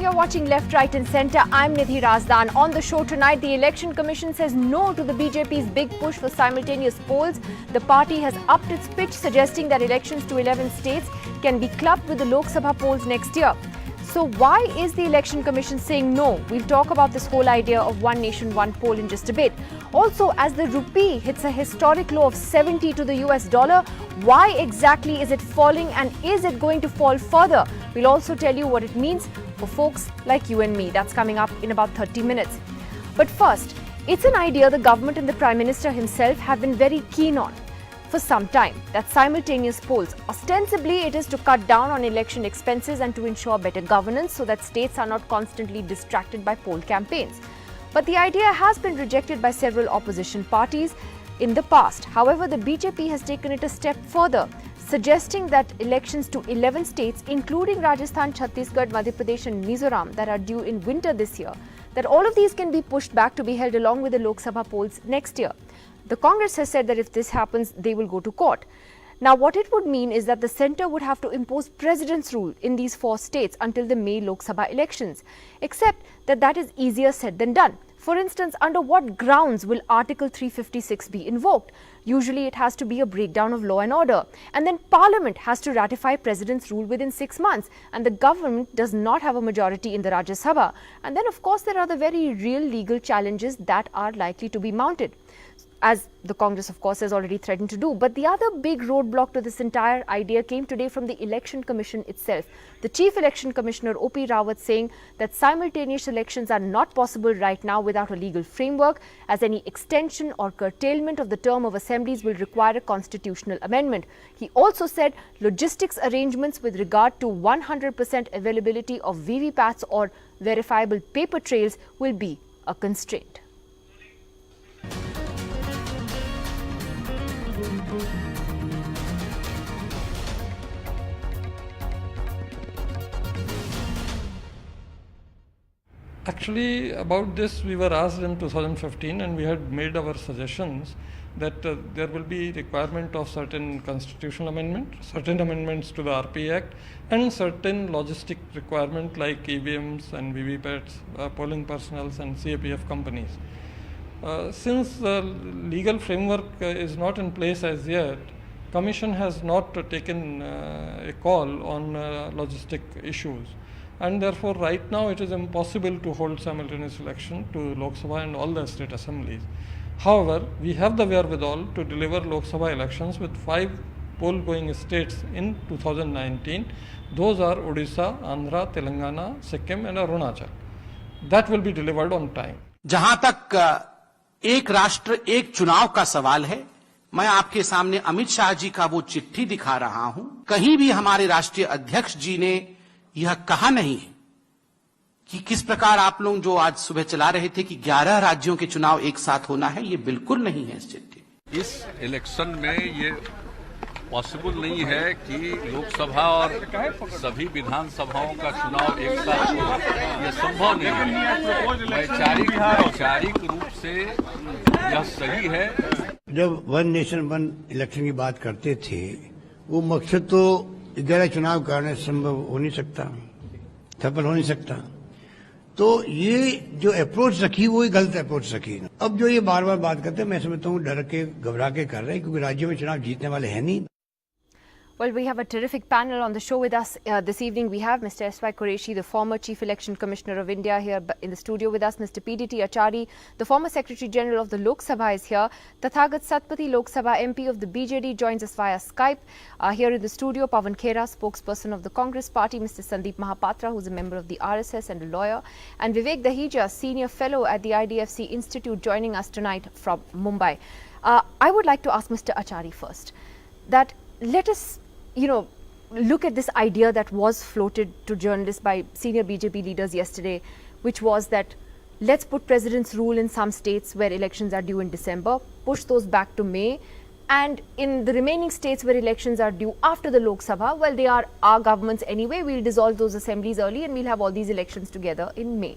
morning, you're watching Left, Right and Centre. I'm Nidhi Razdan. On the show tonight, the Election Commission says no to the BJP's big push for simultaneous polls. The party has upped its pitch, suggesting that elections to 11 states can be clubbed with the Lok Sabha polls next year. So why is the Election Commission saying no? We'll talk about this whole idea of one nation, one poll in just a bit. Also, as the rupee hits a historic low of 70 to the US dollar, why exactly is it falling and is it going to fall further? We'll also tell you what it means for folks like you and me. That's coming up in about 30 minutes. But first, it's an idea the government and the Prime Minister himself have been very keen on for some time, that simultaneous polls. Ostensibly, it is to cut down on election expenses and to ensure better governance so that states are not constantly distracted by poll campaigns. But the idea has been rejected by several opposition parties in the past. However, the BJP has taken it a step further, suggesting that elections to 11 states, including Rajasthan, Chhattisgarh, Madhya Pradesh and Mizoram, that are due in winter this year, that all of these can be pushed back to be held along with the Lok Sabha polls next year. The Congress has said that if this happens, they will go to court. Now, what it would mean is that the centre would have to impose President's rule in these 4 states until the May Lok Sabha elections, except that that is easier said than done. For instance, under what grounds will Article 356 be invoked? Usually it has to be a breakdown of law and order. And then Parliament has to ratify President's rule within 6 months. And the government does not have a majority in the Rajya Sabha. And then, of course, there are the very real legal challenges that are likely to be mounted, as the Congress, of course, has already threatened to do. But the other big roadblock to this entire idea came today from the Election Commission itself. The Chief Election Commissioner, O.P. Rawat, saying that simultaneous elections are not possible right now without a legal framework, as any extension or curtailment of the term of assemblies will require a constitutional amendment. He also said logistics arrangements with regard to 100% availability of VVPATs or verifiable paper trails will be a constraint. Actually, about this we were asked in 2015 and we had made our suggestions that there will be requirement of certain constitutional amendment, certain amendments to the RP Act and certain logistic requirement like EVMs and VVPATs, polling personnel and CAPF companies. Since the legal framework is not in place as yet, Commission has not taken a call on logistic issues. And therefore, right now it is impossible to hold simultaneous election to Lok Sabha and all the state assemblies. However, we have the wherewithal to deliver Lok Sabha elections with 5 poll-going states in 2019. Those are Odisha, Andhra, Telangana, Sikkim and Arunachal. That will be delivered on time. जहां तक एक राष्ट्र एक चुनाव का सवाल है, मैं आपके सामने अमित शाह जी का वो चिट्ठी दिखा रहा हूं. कहीं भी हमारे राष्ट्रीय अध्यक्ष जी ने यह कहा नहीं है कि किस प्रकार आप लोग जो आज सुबह चला रहे थे कि 11 राज्यों के चुनाव एक साथ होना है, ये बिल्कुल नहीं है इस चिट्ठी. इस इलेक्शन में ये पॉसिबल नहीं है कि लोकसभा और सभी विधानसभाओं का चुनाव एक साथ हो. ये संभव नहीं है. वैचारिक रूप से यह सही है. जब वन नेशन वन इलेक्शन की बात करते थे, वो मकसद तो 11 चुनाव करने संभव हो नहीं सकता, सफल हो नहीं सकता. तो ये जो अप्रोच रखी वो ही गलत अप्रोच रखी. अब जो ये बार बार बात करते हैं, मैं समझता हूँ डर के घबरा के कर रहे हैं, क्योंकि राज्यों में चुनाव जीतने वाले हैं नहीं. Well, we have a terrific panel on the show with us this evening. We have Mr. S.Y. Qureshi, the former Chief Election Commissioner of India, here in the studio with us. Mr. P.D.T. Achari, the former Secretary General of the Lok Sabha, is here. Tathagata Satpathy, Lok Sabha MP of the BJD, joins us via Skype. Here in the studio, Pawan Khera, spokesperson of the Congress Party, Mr. Sandeep Mahapatra, who is a member of the RSS and a lawyer, and Vivek Dahija, Senior Fellow at the IDFC Institute, joining us tonight from Mumbai. I would like to ask Mr. Achari first, that let us look at this idea that was floated to journalists by senior BJP leaders yesterday, which was that let's put President's rule in some states where elections are due in December, push those back to May, and in the remaining states where elections are due after the Lok Sabha, well, they are our governments anyway, we'll dissolve those assemblies early and we'll have all these elections together in May.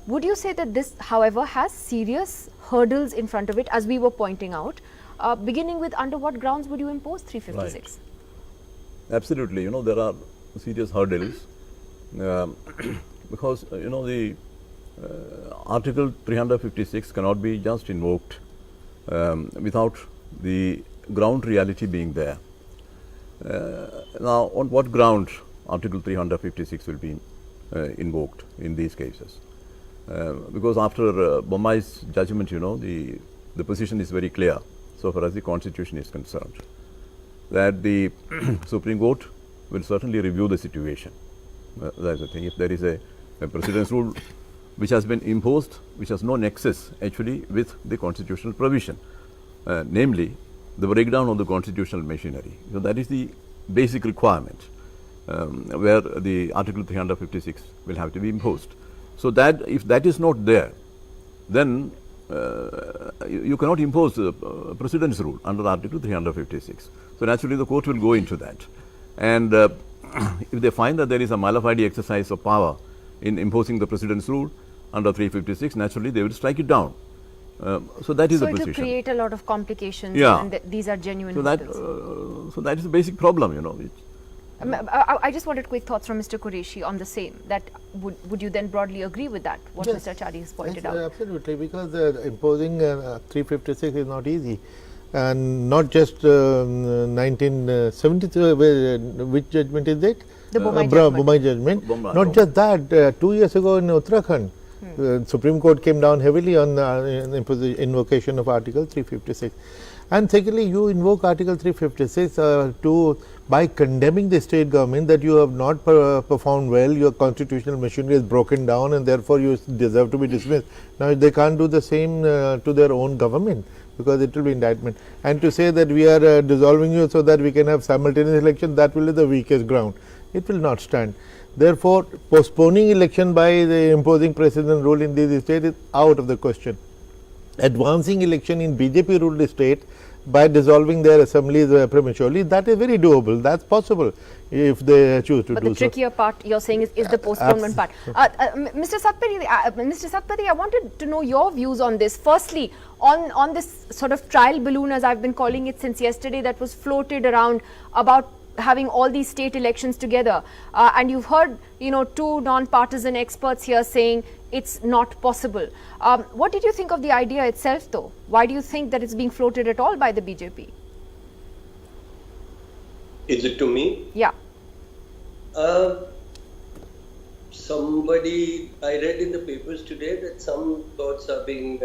Would you say that this, however, has serious hurdles in front of it, as we were pointing out, beginning with under what grounds would you impose 356? Right. Absolutely, there are serious hurdles. because the Article 356 cannot be just invoked without the ground reality being there. Now, on what ground Article 356 will be invoked in these cases? Because after Bommai's judgment, the position is very clear so far as the Constitution is concerned, that the Supreme Court will certainly review the situation. That's the thing. If there is a President's rule which has been imposed, which has no nexus actually with the constitutional provision, namely the breakdown of the constitutional machinery. So that is the basic requirement where the Article 356 will have to be imposed. So that if that is not there, then you cannot impose the President's rule under Article 356. So naturally the court will go into that. And if they find that there is a mala fide exercise of power in imposing the President's rule under 356, naturally they will strike it down. So that is the position. So it will create a lot of complications, yeah. and these are genuine so hurdles. So that is the basic problem, I just wanted quick thoughts from Mr. Qureshi on the same. That would you then broadly agree with that, what Yes. Mr. Achari has pointed out? Absolutely, because imposing 356 is not easy. And not just 1973, which judgment is it? The Bommai judgment. Bommai. Not just that, 2 years ago in Uttarakhand, Supreme Court came down heavily on the invocation of Article 356. And secondly, you invoke Article 356 by condemning the state government that you have not performed well, your constitutional machinery is broken down and therefore you deserve to be dismissed. Now, they can't do the same to their own government, because it will be indictment. And to say that we are dissolving you so that we can have simultaneous election, that will be the weakest ground. It will not stand. Therefore, postponing election by the imposing precedent rule in these states is out of the question. Advancing election in BJP ruled state by dissolving their assemblies prematurely, that is very doable. That's possible if they choose to But do the trickier part you're saying is the postponement part. Mr. Satpathy, I wanted to know your views on this. Firstly, on this sort of trial balloon, as I've been calling it since yesterday, that was floated around about having all these state elections together, and you've heard two non-partisan experts here saying it's not possible. What did you think of the idea itself, though? Why do you think that it's being floated at all by the BJP? Is it to me? Yeah. I read in the papers today that some thoughts are being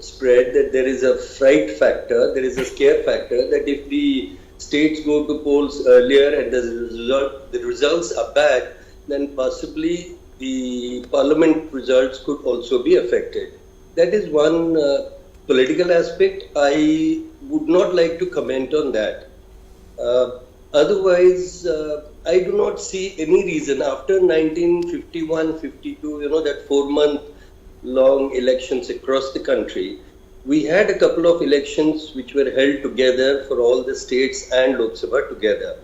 spread that there is a fright factor, there is a scare factor, that if the states go to polls earlier and the results are bad, then possibly the parliament results could also be affected. That is one political aspect. I would not like to comment on that. Otherwise, I do not see any reason after 1951-52, that 4-month long elections across the country. We had a couple of elections which were held together for all the states and Lok Sabha together.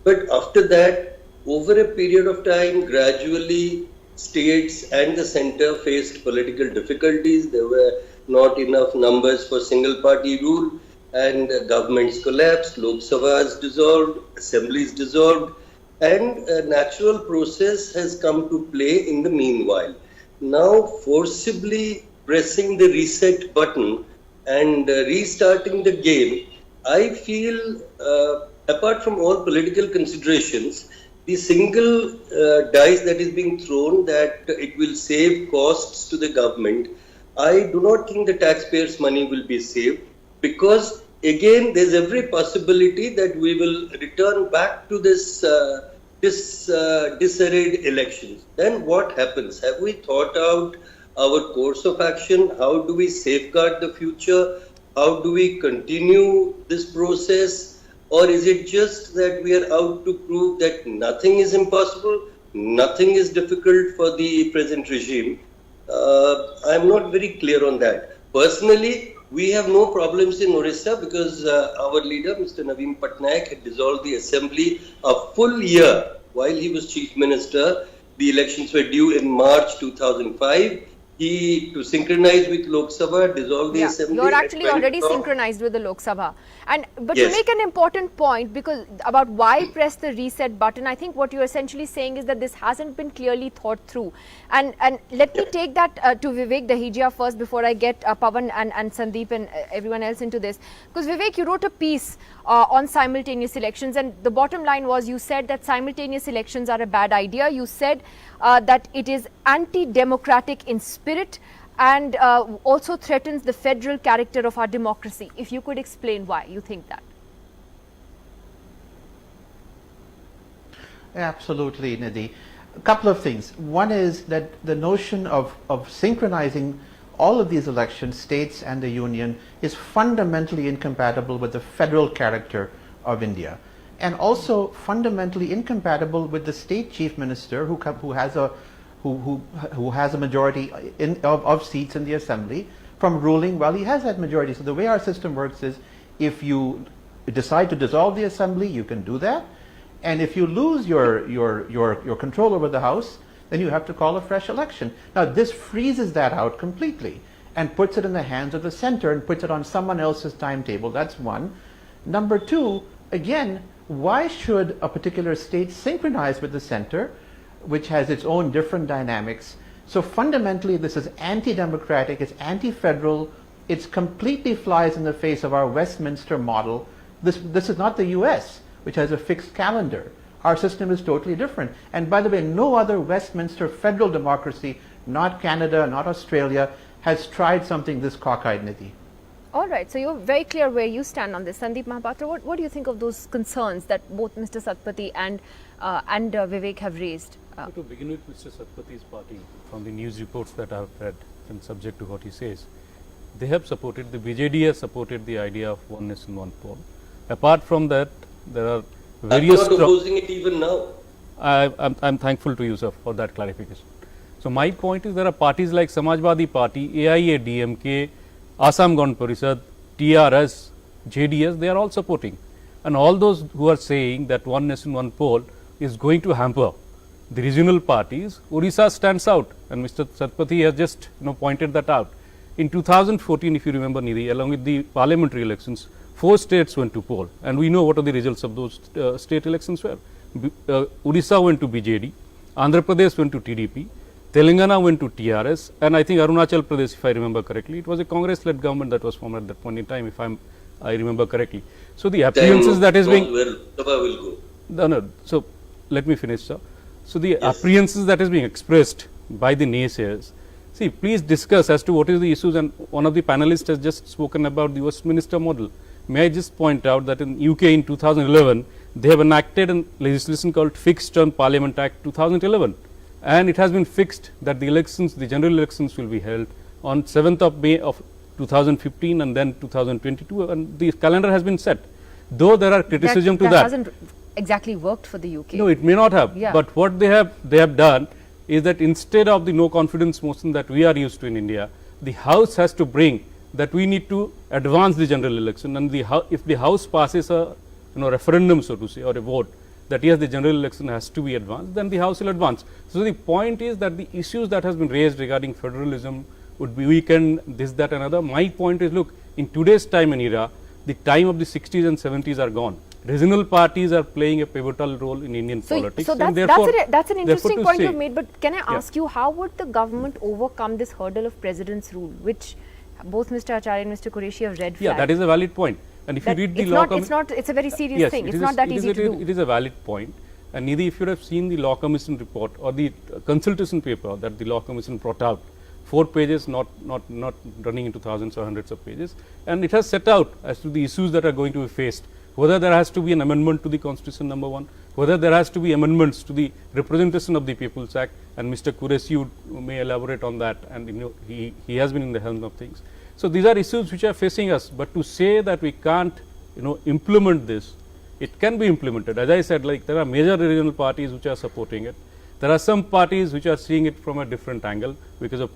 But after that, over a period of time, gradually states and the center faced political difficulties. There were not enough numbers for single party rule, and governments collapsed, Lok Sabhas dissolved, assemblies dissolved, and a natural process has come to play in the meanwhile. Now, forcibly pressing the reset button and restarting the game, I feel, apart from all political considerations, the single dice that is being thrown that it will save costs to the government, I do not think the taxpayers' money will be saved, because again there's every possibility that we will return back to this disarrayed elections. Then what happens? Have we thought out our course of action? How do we safeguard the future? How do we continue this process? Or is it just that we are out to prove that nothing is impossible, nothing is difficult for the present regime? I'm not very clear on that. Personally, we have no problems in Orissa because our leader, Mr. Naveen Patnaik, had dissolved the assembly a full year while he was chief minister. The elections were due in March 2005. to synchronize with Lok Sabha, dissolve the assembly. You're actually and already from- synchronized with the Lok Sabha. But Yes. to make an important point about why press the reset button, I think what you're essentially saying is that this hasn't been clearly thought through. And let me take that to Vivek Dahijia first before I get Pawan and Sandeep and everyone else into this. Because Vivek, you wrote a piece on simultaneous elections, and the bottom line was you said that simultaneous elections are a bad idea. You said that it is anti-democratic in spirit and also threatens the federal character of our democracy. If you could explain why you think that. Absolutely, Nidhi. A couple of things. One is that the notion of synchronizing all of these elections, states and the union, is fundamentally incompatible with the federal character of India, and also fundamentally incompatible with the state chief minister who has a majority of seats in the assembly from ruling while he has that majority. So the way our system works is, if you decide to dissolve the assembly, you can do that, and if you lose your control over the house, then you have to call a fresh election. Now this freezes that out completely and puts it in the hands of the center and puts it on someone else's timetable. That's one. Number two, again, why should a particular state synchronize with the center, which has its own different dynamics? So fundamentally, this is anti-democratic, it's anti-federal, it completely flies in the face of our Westminster model. This is not the US, which has a fixed calendar. Our system is totally different. And by the way, no other Westminster federal democracy, not Canada, not Australia, has tried something this cockeyed, Nidhi. All right, so you're very clear where you stand on this. Sandeep Mahapatra, what do you think of those concerns that both Mr. Satpathy and Vivek have raised? To begin with, Mr. Satpathy's party, from the news reports that I've read and subject to what he says, they have supported, the BJD has supported the idea of one nation, one poll. Apart from that, there are various... I'm not opposing it even now. I'm thankful to you, sir, for that clarification. So my point is, there are parties like Samajwadi Party, AIA, DMK, Assam Gaon Parishad, TRS, JDS, they are all supporting. And all those who are saying that one nation, one poll is going to hamper the regional parties, Orissa stands out, and Mr. Satpathy has just pointed that out. In 2014, if you remember, Nidhi, along with the parliamentary elections, 4 states went to poll, and we know what are the results of those state elections were. Orissa went to BJD, Andhra Pradesh went to TDP, Telangana went to TRS, and I think Arunachal Pradesh, if I remember correctly, it was a Congress-led government that was formed at that point in time, if I remember correctly. So the apprehensions that is being... Where Sabha will go. No, so let me finish, sir. So the apprehensions that is being expressed by the naysayers, see, please discuss as to what is the issues, and one of the panelists has just spoken about the Westminster model. May I just point out that in UK in 2011, they have enacted a legislation called Fixed Term Parliament Act 2011, and it has been fixed that the elections, the general elections will be held on 7th of May of 2015 and then 2022, and the calendar has been set. Though there are criticism to that. That hasn't exactly worked for the UK. No, it may not have, but what they have done is that instead of the no confidence motion that we are used to in India, the House has to bring that we need to advance the general election, and if the House passes a referendum, so to say, or a vote that yes, the general election has to be advanced, then the House will advance. So the point is that the issues that has been raised regarding federalism would be weakened, this, that, another. My point is, look, in today's time and era, the time of the 60s and 70s are gone. Regional parties are playing a pivotal role in Indian politics. So that's an interesting point you've made, but can I ask you, how would the government overcome this hurdle of President's rule, which both Mr. Acharya and Mr. Qureshi have red flagged? Yeah, that is a valid point. And if you read the law... It's a very serious thing. It's not that easy to do. It is a valid point. And Nidhi, if you have seen the Law Commission report or the consultation paper that the Law Commission brought out, 4 pages, not running into thousands or hundreds of pages, and it has set out as to the issues that are going to be faced, whether there has to be an amendment to the Constitution, number one, whether there has to be amendments to the Representation of the People's Act, and Mr. Qureshi may elaborate on that, and he has been in the helm of things. So these are issues which are facing us, but to say that we can't implement this, it can be implemented. As I said, like there are major regional parties which are supporting it. There are some parties which are seeing it from a different angle because of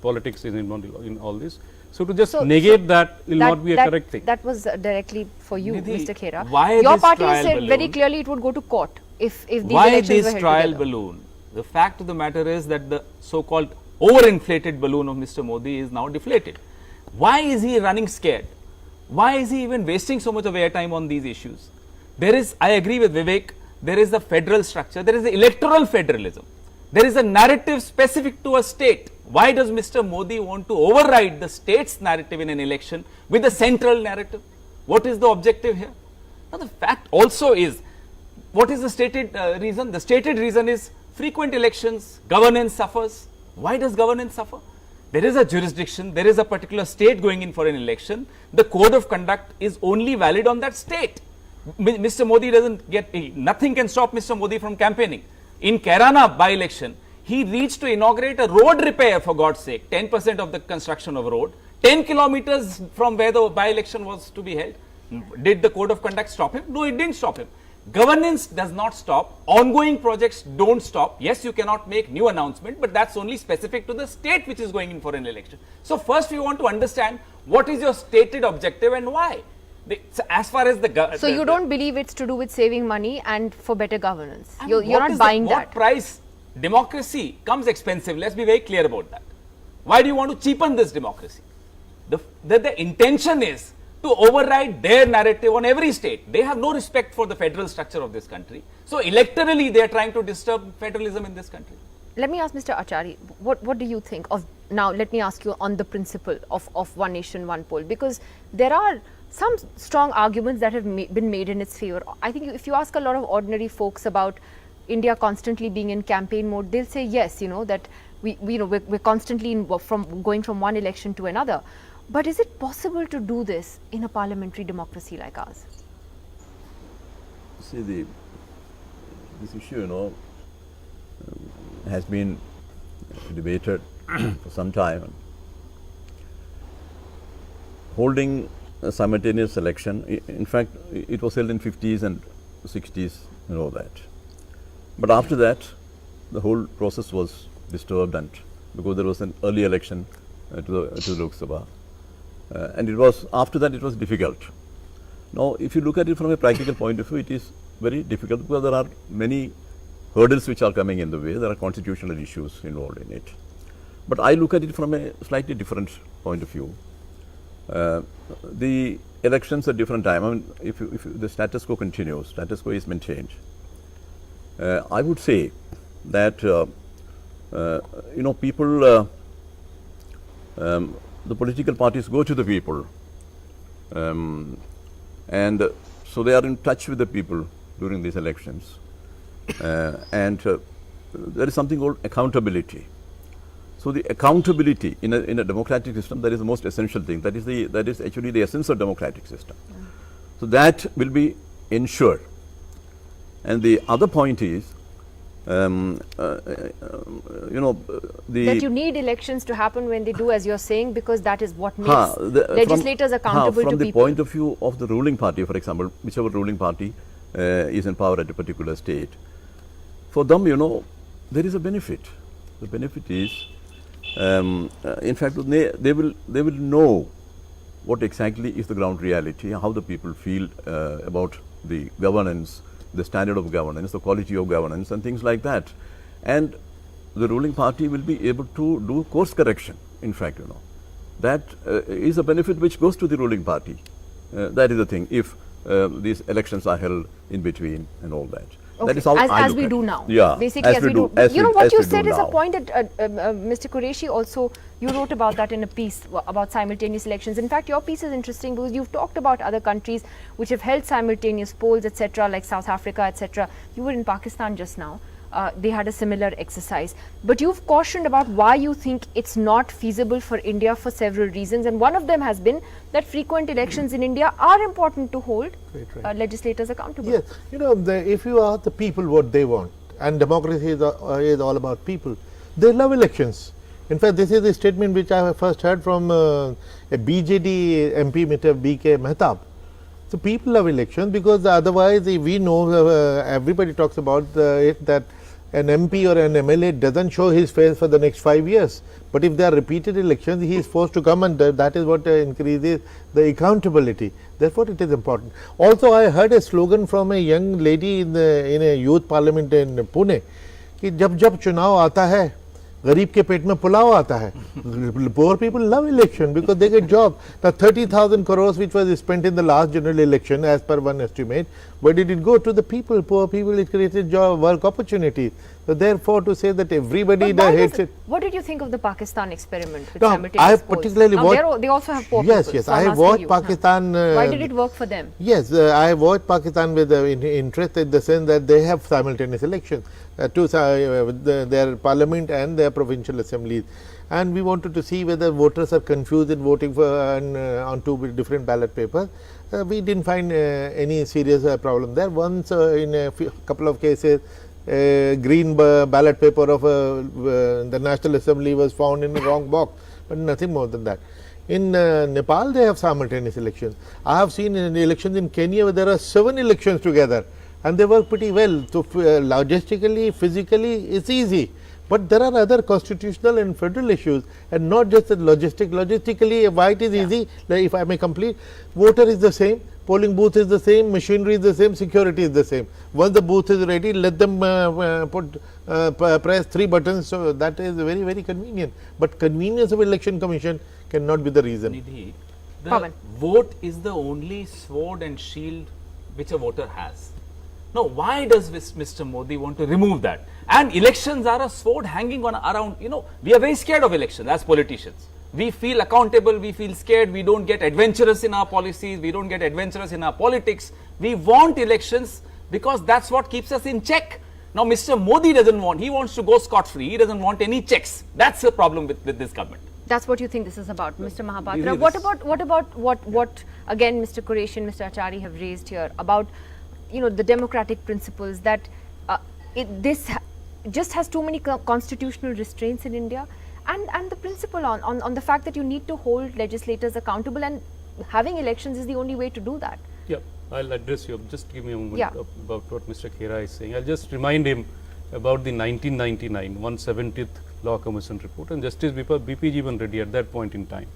politics in all this. So to just negate that will not be a correct thing. That was directly for you, Nidhi, Mr. Khera. Why your this party trial said balloon? very clearly it would go to court if these why elections this were held trial together. balloon? The fact of the matter is that the so-called overinflated balloon of Mr. Modi is now deflated. Why is he running scared? Why is he even wasting so much of airtime on these issues? There is, I agree with Vivek, there is the federal structure, there is the electoral federalism. There is a narrative specific to a state. Why does Mr. Modi want to override the state's narrative in an election with the central narrative? What is the objective here? Now, the fact also is, what is the stated reason? The stated reason is frequent elections, governance suffers. Why does governance suffer? There is a jurisdiction, there is a particular state going in for an election. The code of conduct is only valid on that state. Mr. Modi doesn't get, nothing can stop Mr. Modi from campaigning. In Kairana by-election, he reached to inaugurate a road repair, for God's sake, 10% of the construction of a road, 10 kilometers from where the by-election was to be held. Did the code of conduct stop him? No, it didn't stop him. Governance does not stop. Ongoing projects don't stop. Yes, you cannot make new announcement, but that's only specific to the state which is going in for an election. So first we want to understand what is your stated objective and why. So as far as the so you don't believe it's to do with saving money and for better governance. You're not buying that. What price? Democracy comes expensive. Let's be very clear about that. Why do you want to cheapen this democracy? The intention is to override their narrative on every state. They have no respect for the federal structure of this country. So electorally, they are trying to disturb federalism in this country. Let me ask Mr. Achari, what do you think of, now let me ask you on the principle of one nation, one poll, because there are some strong arguments that have been made in its favor. I think if you ask a lot of ordinary folks about India constantly being in campaign mode, they'll say yes, you know, that we're constantly going from one election to another. But is it possible to do this in a parliamentary democracy like ours? See, this issue, you know, has been debated for some time. Holding a simultaneous election, in fact, it was held in 50s and 60s and all that. But after that, the whole process was disturbed, and because there was an early election to the Lok Sabha. And it was, after that it was difficult. Now, if you look at it from a practical point of view, it is very difficult because there are many hurdles which are coming in the way. There are constitutional issues involved in it. But I look at it from a slightly different point of view. The elections at different time, I mean, if the status quo continues, status quo is maintained, I would say that, you know, people, the political parties go to the people, and so they are in touch with the people during these elections, and there is something called accountability. So the accountability in a democratic system, that is the most essential thing. That is actually the essence of democratic system. So that will be ensured. And the other point is, you know, that you need elections to happen when they do, as you're saying, because that is what makes legislators accountable to people. From the point of view of the ruling party, for example, whichever ruling party is in power at a particular state, for them, you know, there is a benefit. The benefit is, in fact, they will know what exactly is the ground reality, how the people feel about the governance, the standard of governance, the quality of governance, and things like that. And the ruling party will be able to do course correction. In fact, you know, that is a benefit which goes to the ruling party. That is the thing, if these elections are held in between and all that. Okay. That is how as we do now. Yeah, basically as we do. You know what you said is a point that Mr. Qureshi also, you wrote about that in a piece about simultaneous elections. In fact, your piece is interesting because you've talked about other countries which have held simultaneous polls, etc., like South Africa, etc. You were in Pakistan just now. They had a similar exercise. But you've cautioned about why you think it's not feasible for India for several reasons. And one of them has been that frequent elections in India are important to hold legislators accountable. Yes, you know, if you ask the people what they want, and democracy is all about people, they love elections. In fact, this is a statement which I first heard from a BJD MP, Mr. B.K. Mehtab. So people love elections because otherwise we know, everybody talks about it, that an MP or an MLA doesn't show his face for the next 5 years. But if there are repeated elections, he is forced to come, and that is what increases the accountability. Therefore, it is important. Also, I heard a slogan from a young lady in a youth parliament in Pune, कि जब जब चुनाव आता है गरीब के पेट में पुलाव आता है. Poor people love election because they get job. Now 30,000 crores which was spent in the last general election as per one estimate, where did it go? To the people, poor people. It created job, work opportunities. So therefore to say that everybody hates it. What did you think of the Pakistan experiment with No, simultaneous I polls? particularly Now watched. they also have poor Yes, people, yes. so I I'm have asking watched you. Pakistan. Why did it work for them? Yes, I have watched Pakistan with interest in the sense that they have simultaneous elections, their parliament and their provincial assemblies. And we wanted to see whether voters are confused in voting for on two different ballot papers. We didn't find any serious problem there. Once in a couple of cases, green ballot paper of the National Assembly was found in the wrong box, but nothing more than that. In Nepal, they have simultaneous elections. I have seen in elections in Kenya where there are 7 elections together, and they work pretty well. So logistically, physically, it's easy. But there are other constitutional and federal issues, and not just the logistically, why it is easy, like if I may complete, voter is the same, polling booth is the same, machinery is the same, security is the same. Once the booth is ready, let them press 3 buttons, so that is very, very convenient. But convenience of election commission cannot be the reason. Nidhi, the vote is the only sword and shield which a voter has. Now, why does Mr. Modi want to remove that? And elections are a sword hanging on around, we are very scared of elections as politicians. We feel accountable, we feel scared, we don't get adventurous in our policies, we don't get adventurous in our politics. We want elections because that's what keeps us in check. Now, Mr. Modi doesn't want, he wants to go scot-free, he doesn't want any checks. That's the problem with this government. That's what you think this is about, Mr. Mahapatra. What about what again Mr. Qureshi and Mr. Achari have raised here about the democratic principles that this just has too many constitutional restraints in India, and the principle on the fact that you need to hold legislators accountable, and having elections is the only way to do that. Yeah, I'll address you. Just give me a moment about what Mr. Khera is saying. I'll just remind him about the 1999 170th Law Commission report, and Justice BP Jeevan Reddy at that point in time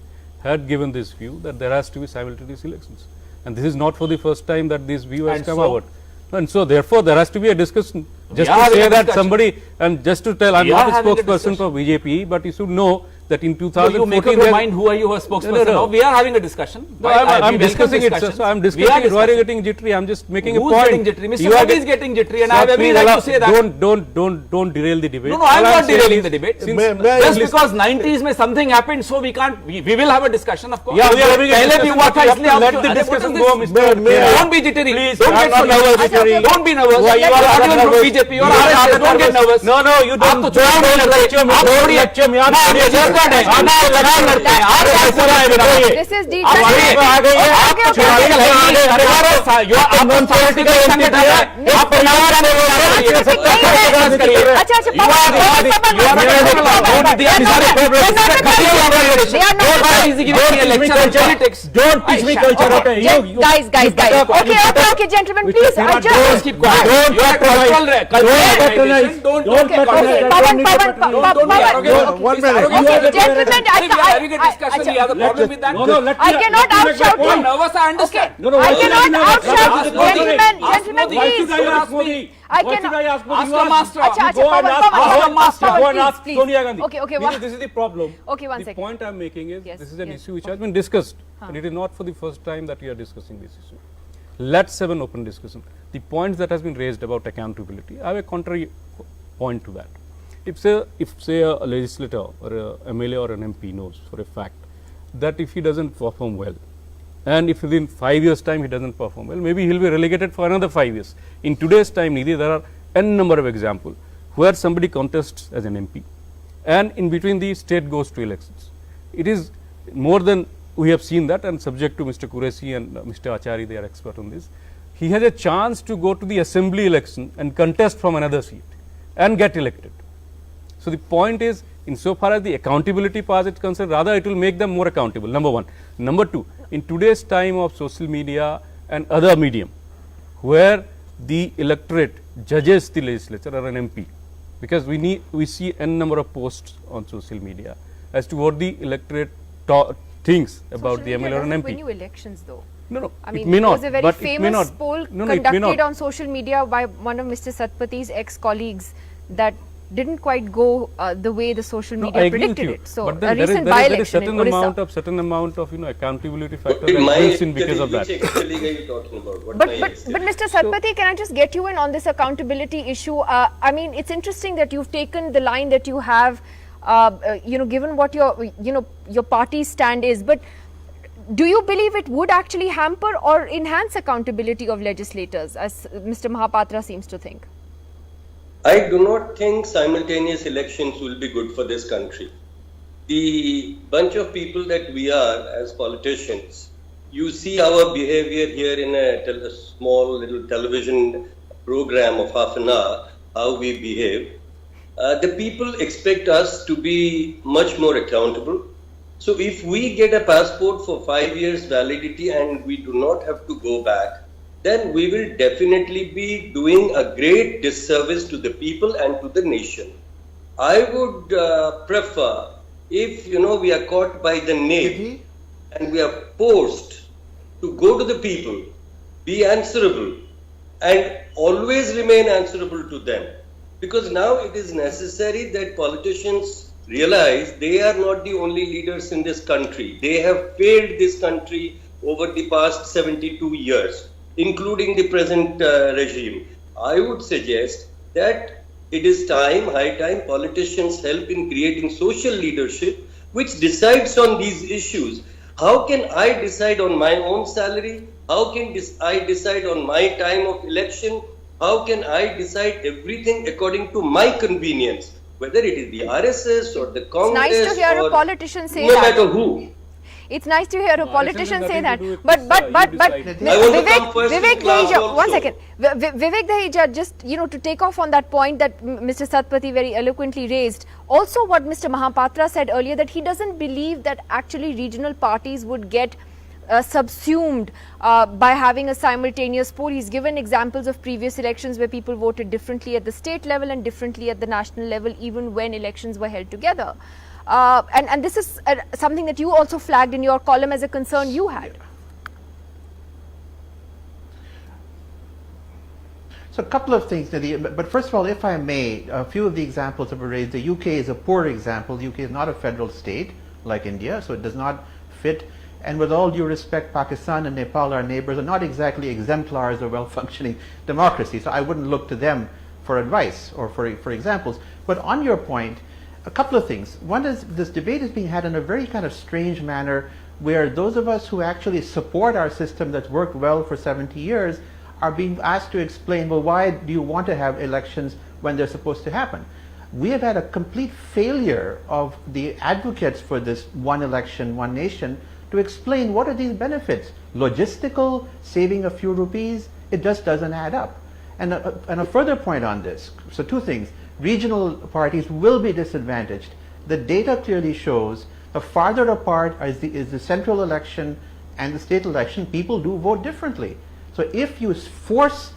had given this view that there has to be simultaneous elections. And this is not for the first time that this view has come out. And so therefore there has to be a discussion. Just to say that somebody, and just to tell, I'm not a spokesperson for BJP, but you should know that in 2014, you make up your mind who are you a spokesperson of. We are having a discussion. No, I'm discussing it. So I'm discussing it. Why are you getting jittery? I'm just making a point. Who's getting jittery? Mr. Modi is getting jittery, and I have every right to say that. Don't derail the debate. No, I'm not derailing the debate. Just because 90s mein something happened, so we can't. We will have a discussion, of course. Yeah, we are having a discussion. Let the discussion go, Mr. Don't be jittery. Please, don't get so nervous. Don't be nervous. You are not even from BJP. You are RSS. Don't get nervous. No, you don't. This is deep. Don't teach me culture. Guys. Okay, gentlemen, please. Just keep quiet. Don't Gentlemen, I cannot outshout him. Nervous, I understand. I cannot outshout. Gentlemen, please. I cannot ask a master. Go and ask Sonia Gandhi. Okay. This is the problem. Okay, one second. second. The point I'm making is this is an issue which has been discussed, and it is not for the first time that we are discussing this issue. Let's have an open discussion. The points that has been raised about accountability, I have a contrary point to that. If say a legislator or a MLA or an MP knows for a fact that if he doesn't perform well, and if within 5 years time he doesn't perform well, maybe he'll be relegated for another 5 years. In today's time, Nidhi, there are n number of examples where somebody contests as an MP, and in between the state goes to elections. It is more than we have seen that, and subject to Mr. Qureshi and Mr. Achari, they are expert on this. He has a chance to go to the assembly election and contest from another seat and get elected. So the point is, insofar as the accountability part is concerned, rather it will make them more accountable, number one. Number two, in today's time of social media and other medium, where the electorate judges the legislature or an MP, because we see n number of posts on social media as to what the electorate thinks about the MLA or an MP. Win you elections, though. No, I mean, it may not, there was a very famous poll conducted on social media by one of Mr. Satpathy's ex-colleagues that didn't quite go the way the social No, media I agree with predicted you. it. So But a then there recent is by-election in certain Orissa. amount of accountability factor But that my builds in because of which that. ex-colleague are you talking about? What But, my but, ex- but Mr. Satpathy, can I just get you in on this accountability issue? I mean, it's interesting that you've taken the line that you have, given what your party's stand is. But do you believe it would actually hamper or enhance accountability of legislators, as Mr. Mahapatra seems to think? I do not think simultaneous elections will be good for this country. The bunch of people that we are as politicians, you see our behavior here in a small little television program of half an hour, how we behave. The people expect us to be much more accountable. So if we get a passport for 5 years validity and we do not have to go back, then we will definitely be doing a great disservice to the people and to the nation. I would prefer if we are caught by the nape and we are forced to go to the people, be answerable and always remain answerable to them. Because now it is necessary that politicians realize they are not the only leaders in this country. They have failed this country over the past 72 years. Including the present regime. I would suggest that it is high time, politicians help in creating social leadership which decides on these issues. How can I decide on my own salary? How can I decide on my time of election? How can I decide everything according to my convenience? Whether it is the RSS or the Congress It's nice to hear or a politician say no that. matter who. It's nice to hear a politician say that, but I want to come first in Vivek class Daheja, also. one second. Vivek Daheja, just to take off on that point that Mr. Satpathy very eloquently raised. Also, what Mr. Mahapatra said earlier, that he doesn't believe that actually regional parties would get subsumed by having a simultaneous poll. He's given examples of previous elections where people voted differently at the state level and differently at the national level, even when elections were held together. And this is something that you also flagged in your column as a concern you had. So a couple of things, Nidhi, but first of all, if I may, a few of the examples that were raised, the UK is a poor example. The UK is not a federal state like India, so it does not fit. And with all due respect, Pakistan and Nepal, our neighbors, are not exactly exemplars of well-functioning democracy. So I wouldn't look to them for advice or for examples. But on your point, a couple of things. One is this debate is being had in a very kind of strange manner where those of us who actually support our system that's worked well for 70 years are being asked to explain, well, why do you want to have elections when they're supposed to happen? We have had a complete failure of the advocates for this one election, one nation to explain what are these benefits. Logistical, saving a few rupees, it just doesn't add up. And a further point on this, so two things. Regional parties will be disadvantaged. The data clearly shows the farther apart is the central election and the state election, people do vote differently. So if you force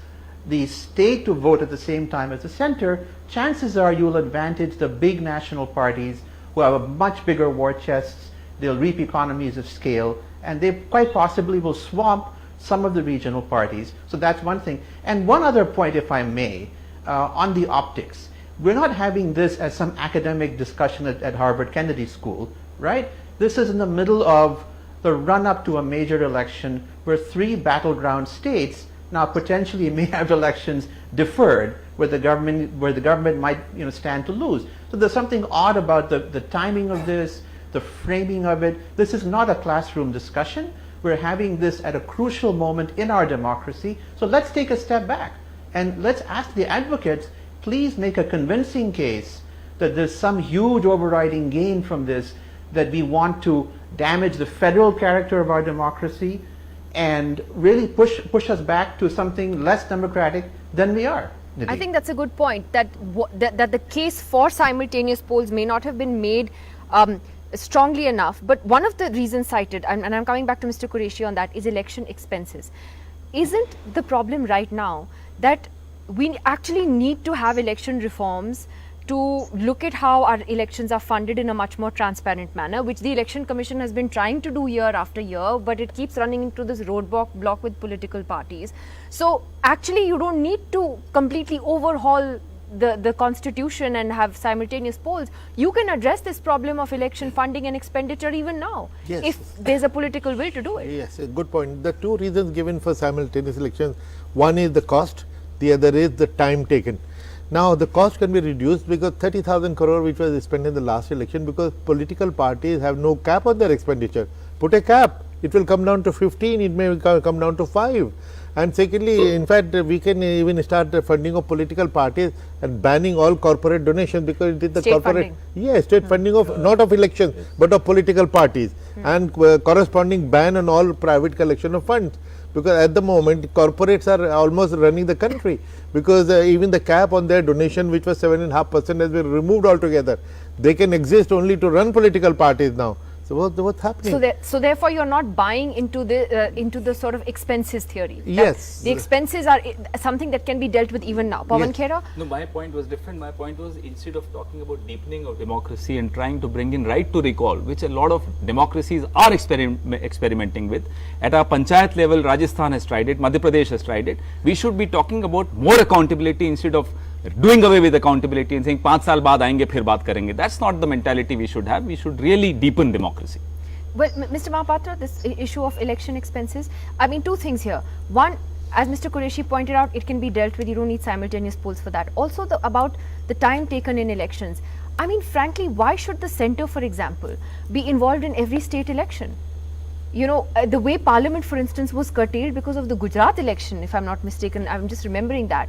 the state to vote at the same time as the center, chances are you will advantage the big national parties who have a much bigger war chests, they'll reap economies of scale, and they quite possibly will swamp some of the regional parties. So that's one thing. And one other point, if I may, on the optics. We're not having this as some academic discussion at Harvard Kennedy School, right? This is in the middle of the run-up to a major election where 3 battleground states now potentially may have elections deferred where the government might stand to lose. So there's something odd about the timing of this, the framing of it. This is not a classroom discussion. We're having this at a crucial moment in our democracy. So let's take a step back and let's ask the advocates, please make a convincing case that there's some huge overriding gain from this, that we want to damage the federal character of our democracy and really push us back to something less democratic than we are. Nidhi. I think that's a good point, that the case for simultaneous polls may not have been made strongly enough. But one of the reasons cited, and I'm coming back to Mr. Qureshi on that, is election expenses. Isn't the problem right now that we actually need to have election reforms to look at how our elections are funded in a much more transparent manner, which the Election Commission has been trying to do year after year, but it keeps running into this roadblock with political parties. So actually you don't need to completely overhaul the constitution and have simultaneous polls, you can address this problem of election funding and expenditure even now, Yes. if there's a political will to do it. Yes, a good point. The two reasons given for simultaneous elections, one is the cost, the other is the time taken. Now, the cost can be reduced because 30,000 crore which was spent in the last election, because political parties have no cap on their expenditure. Put a cap, it will come down to 15, it may come down to 5. And secondly, in fact, we can even start the funding of political parties and banning all corporate donations, because it is the State corporate funding. yes, state funding of not of elections but of political parties, and corresponding ban on all private collection of funds, because at the moment corporates are almost running the country, because even the cap on their donation, which was 7.5%, has been removed altogether. They can exist only to run political parties now. So what's happening? So therefore, you're not buying into the sort of expenses theory. Yes. The expenses are something that can be dealt with even now. Pawan Yes. Khera? No, my point was different. My point was, instead of talking about deepening of democracy and trying to bring in right to recall, which a lot of democracies are experimenting with, at our panchayat level, Rajasthan has tried it, Madhya Pradesh has tried it. We should be talking about more accountability instead of doing away with accountability and saying 5 saal baad aayenge phir baat karenge. That's not the mentality we should have. We should really deepen democracy. Well, Mr. Mahapatra, this issue of election expenses, I mean, two things here. One, as Mr. Qureshi pointed out, it can be dealt with. You don't need simultaneous polls for that. Also, about the time taken in elections. I mean, frankly, why should the centre, for example, be involved in every state election? You know, the way Parliament, for instance, was curtailed because of the Gujarat election, if I'm not mistaken, I'm just remembering that.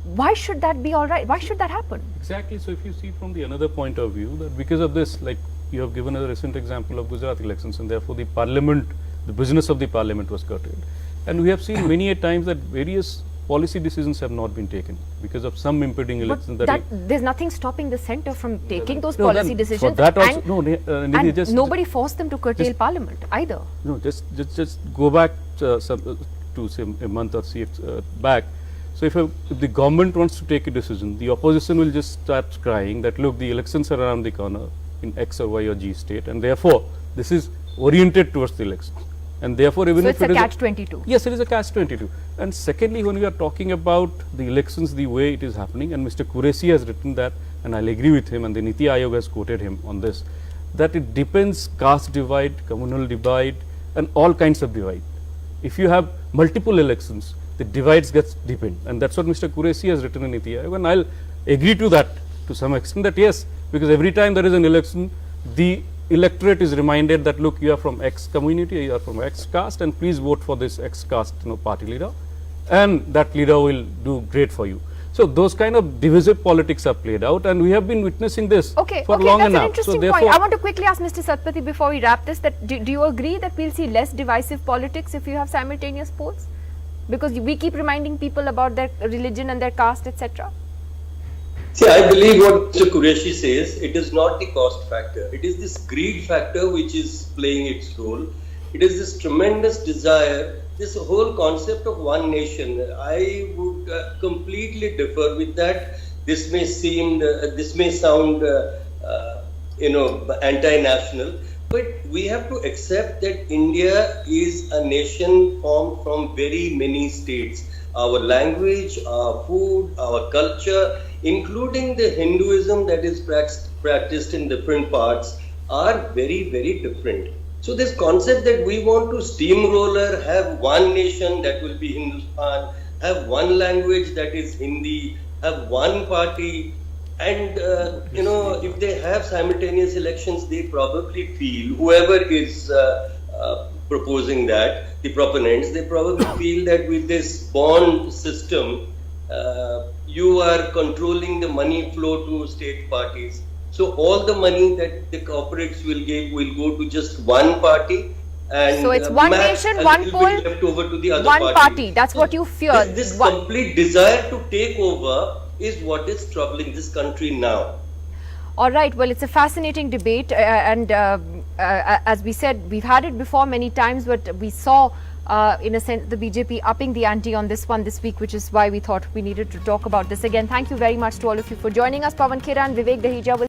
Why should that be all right? Why should that happen? Exactly. So if you see from the another point of view, that because of this, like you have given a recent example of Gujarat elections, and therefore the parliament, the business of the parliament was curtailed. And we have seen many a times that various policy decisions have not been taken because of some impeding elections. But there's nothing stopping the centre from taking those No, policy then decisions. for that also, and, no, Nidhi, and just nobody forced them to curtail Parliament either. No, just go back to say a month or so back. So if the government wants to take a decision, the opposition will just start crying that look, the elections are around the corner in X or Y or G state, and therefore this is oriented towards the election. And therefore, even so if it's a catch-22. Yes, it is a catch-22. And secondly, when we are talking about the elections, the way it is happening, and Mr. Qureshi has written that, and I'll agree with him, and the Niti Aayog has quoted him on this, that it depends caste divide, communal divide, and all kinds of divide. If you have multiple elections, the divides gets deepened, and that's what Mr. Qureshi has written in Niti Aayog, and I'll agree to that to some extent, that yes, because every time there is an election, the electorate is reminded that look, you are from X community, you are from X caste, and please vote for this X caste party leader, and that leader will do great for you. So those kind of divisive politics are played out, and we have been witnessing this for long that's enough. An interesting point. I want to quickly ask Mr. Satpathy before we wrap this, that do you agree that we'll see less divisive politics if you have simultaneous polls? Because we keep reminding people about their religion and their caste, etc. See, I believe what Mr. Qureshi says, it is not the cost factor. It is this greed factor which is playing its role. It is this tremendous desire, this whole concept of one nation. I would completely differ with that. This may sound, anti-national, but we have to accept that India is a nation formed from very many states. Our language, our food, our culture, including the Hinduism that is practiced in different parts, are very, very different. So this concept that we want to steamroller, have one nation that will be Hindustan, have one language that is Hindi, have one party, and if they have simultaneous elections, they probably feel, whoever is proposing that, the proponents, they probably feel that with this bond system, you are controlling the money flow to state parties. So all the money that the corporates will give will go to just one party, and so it's one nation, one poll, left over to the other one party. That's what you fear. This complete desire to take over is what is troubling this country now. All right. Well, it's a fascinating debate, and as we said, we've had it before many times, but we saw, in a sense, the BJP upping the ante on this one this week, which is why we thought we needed to talk about this again. Thank you very much to all of you for joining us. Pawan Khera and Vivek Dahija will